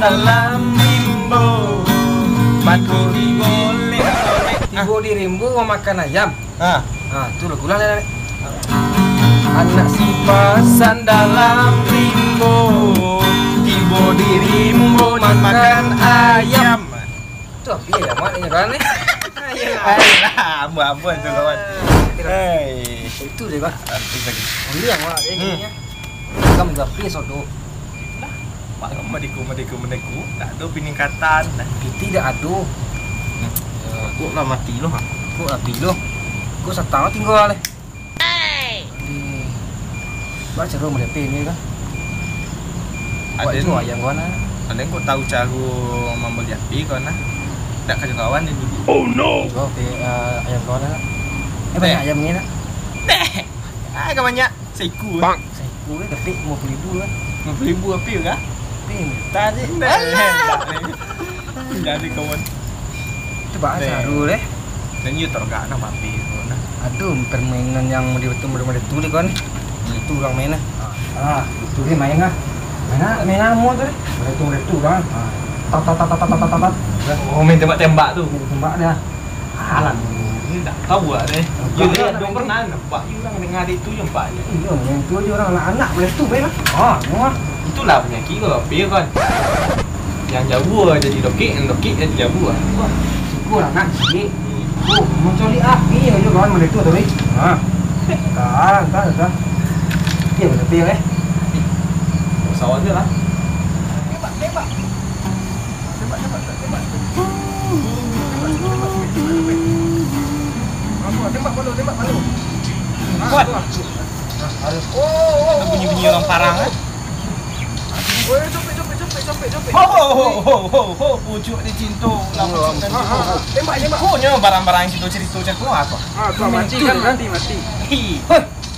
dalam rimbo. Mati digolek-golek, tiba di rimbo mau makan ayam. Itu lagu lah Nek. Anak si pasan dalam rimbo, tiba di rimbo makan ayam. Itu apa ya maknanya kan nih? Ayolah, ampun tuh kawan. Itu deh Pak. Artis lagi. Ini yang wak gininya. Kamu enggak please odo. Pak mediku. Tak ada peningkatan. Tidak ada. Kok lah mati loh. Kok api lo? Kok setahun tinggal le? Baca rumah DP ini kan? Ada itu ayam gua na. Ada yang kau tahu cara membeli api kau na? Tak kerja kawan dia dulu. Oh no. Coba ayam gua na. Banyak ayam ni nak? Agak banyak. Saiku. Saiku ni tapi 50,000 kan? 50,000 api ke? Tadi. Jadi kawan. Coba saru deh. Dan you tergak nama api tu na. Aduh, permainan yang betul-betul itu deh kan? Itu orang main itu dia main lah. Main amo tu deh. Betul kan? Tat. Oh main tembak-tembak tu. Tembak dah. Alah, ni tak tahu lah deh. You dong pernah nampak you orang dengar itu yang pak. Iya, yang tu je orang anak-anak boleh tu main lah. Semua. Itulah penyakit kau api kan. Yang jauh jadi dokik jadi jauh lah. Syukur anak sikit. Mencuri api aja kan boleh tu ni. Dah. Dia boleh pilih Pesawat je lah. Tembak. Tembak balu. Kuat. Itu bunyi-bunyi orang parang kan? Woi, copet. Ho, pucuk di cintu. Tembak. Punya barang-barang yang cerita macam apa? Kau mati kan mati.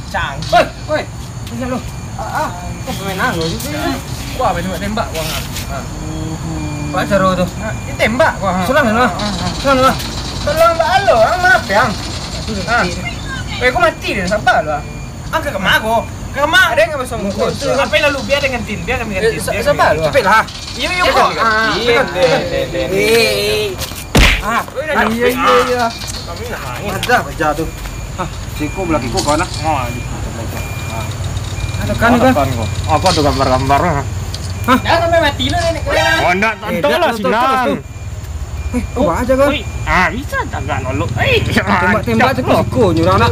Canggih. Woi. Jangan lu. Kau pemain anggo juga. Wah, tembak gua. Pak Jaro tu. Tembak gua. Sulang lah. Tolong balo, maaf yang. Kau mati dia sabar lah. Angka ke mak Ada yang bisa mukul. Sampai lalu biar dengan tin. Sabar. Cepatlah. Iya kok. Iya. Iya. Kami nak nangis. Ada baca tu. Siko belaki ko kau nak. Ada kan. Apa tu gambar-gambar? Jangan sampai mati lo nenek. Oh, enggak tonton lah sinan. Kau aja kan. Bisa tak nolak. Tembak tu siko nyurang nak.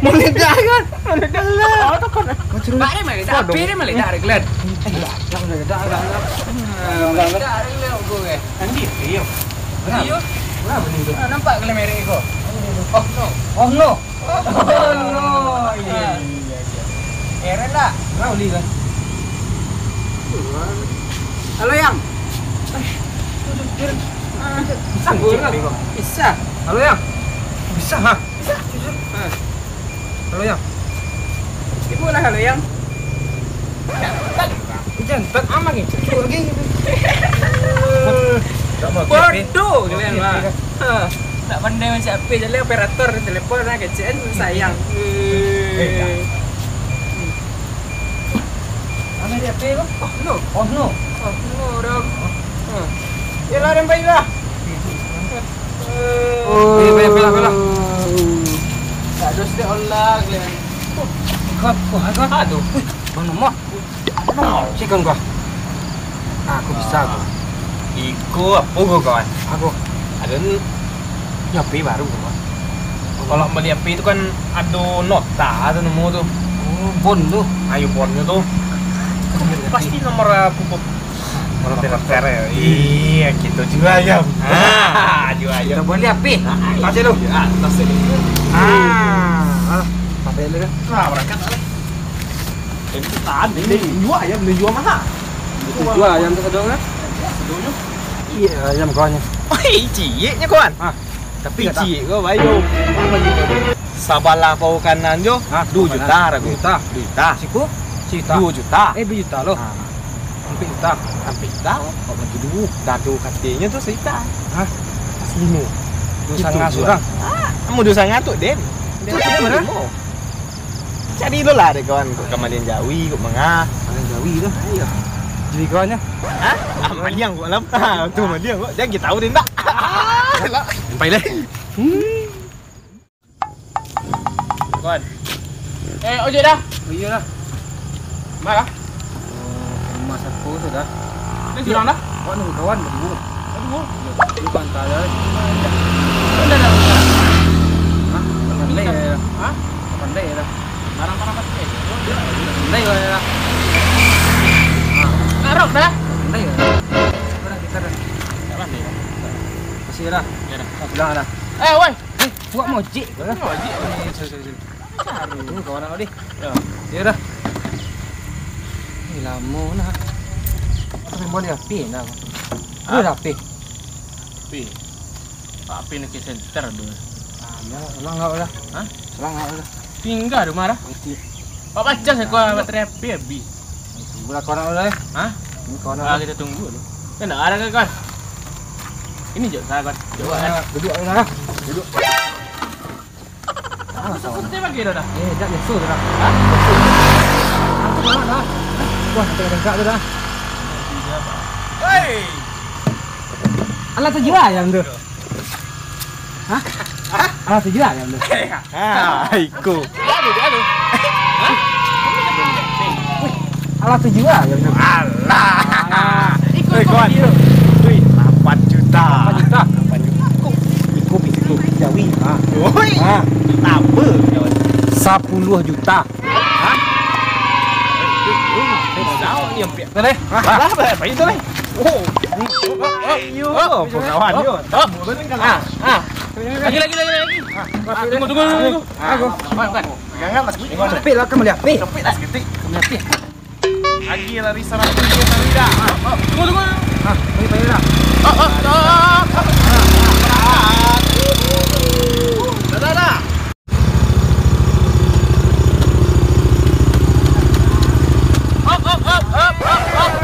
Meledak kan? Meledak lah. Kau cerita. Pak ni meledak. Api ni meledak reglan. Jangan meledak lah. Meledak reglan kau ke? Andi, iya. Kenapa ni tu? Nampak kalau merek kau. Oh no. Iya. Eren tak? Kau beli kan? Halo yang. Bisa. Halo yang. Bisa ha? Bisa. Halo yang. Ibu lah halo yang. Jantan amat ni. Cukup lagi. Bodoh kalian lah. Tak pandai macam apa je operator telefon lah kecil sayang. Mana dia pay bang? Oh no. Dong. Yalah dan baiklah. Bela. Tak ada setiap Allah kalian. Kau. Aduh. Bang nomor. Sikan kau. Aku bisa kau. Iko apa kau kawan? Aku. Ada nyopi baru kawan. Kalau beli api itu kan ada nota atau nomor tu. Bon tu. Ayo bonnya tu. Pasti nomor pupuk. Nomor telepon. Iya, gitu juga ayam. Juga ayam. Kita boleh api. Kasih lu. Tas ini. Sampai lu kan? Berangkat lah. Ini tadi jual ayam, jual mana? Jual ayam tu kedua kan? Iya, ayam kau nya. Cie kawan. Tapi cie kau bayu. Sabalah pau kanan jo. 2 juta ragu. 2 juta. Siku? 2 juta. 2 juta loh. Hampir juta. Kau bantu dulu. Dadu katanya tu sejuta. Sini. Dosa ngasurang. Kamu dosa ngatuk Den. Itu mana? Cari lo lah deh kawan. Kemalian Jawi, kok mengah. Kalian Jawi tu. Iya. Jigonya. Hah? Maliang gua alam. Tu maliang gua. Jangan kita tahu dia tak. Sampai leh. Kawan. Ojek dah. Oh iyalah. Mana? Rumah sapu sudah. Ni surang dah. Kau nunggu kawan berdua. Aduh. Di pantai dah. Sudah dah. Hah? Pandai ya. Hah? Pandai ya. Barang-barang pasti. Pandai ya. Ngarok dah. Pandai ya. Mana kita dah. Tak pandai. Masih dah. Ya dah. Tak pulang dah. Woi. Buat mojik kau dah. Ojek. Tunggu kawan aku deh. Ya. Ya dah. Ni lama nak. Aku main boleh api dah. Boleh api. Api. Api nak ke center dulu. Ya, selang kau dah. Hah? Selang kau dah. Tinggal rumah dah. Pak baca saya kau baterai api habis. Buat kawan aku dah. Hah? Ini kawan aku. Kita tunggu dulu. Kan ada kan kawan? Ini jom saya kawan. Duduk dah. Duduk. Aku sebut dia bagi dah. Dah lesu dah. Hah? Aku mana dah? Wah, tengah tu dah. Hei. Alah tu jual ayam tu. Hah? Alah tu jual ayam tu. Iku. Aduh. Hah? Alah tu jual ayam tu. Alah. Ikut kawan. Wih, 8 juta. 8 juta. 8 juta. Ikut itu Jawi. Woi. Apa kawan? 10 juta. Tahu ni ambil. Boleh? Lah, baik tu leh. Oh. Pengawal yo. Lagi. Tunggu. Aku. Kan. Jangan mas. Cepet lah kamu lihat. Cepet lah seketik. Kamu lihat. Lagi lari 100 dah. Tunggu. Baik dah. Dah.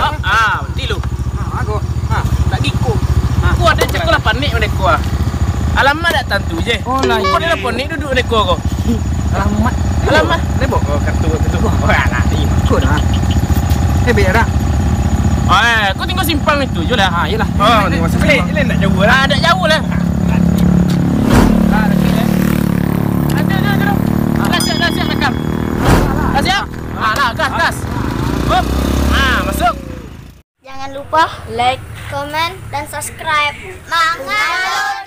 Berhenti lu. Aku. Tak giku. Ku ada cek lah panik mereka. Alamat tak tentu je. Oh lah. Kau dia panik duduk mereka kau. Alamat. Ni bawa kartu. Oh alah ni. Ikut dah. Baik dah. Kau tinggal simpang itu je lah. Yalah. Ini nak jauh lah. Tak jauh lah. Dah siap rekam. Dah siap? Gas. Hop. Masuk. Jangan lupa like, komen, dan subscribe. Mangalun!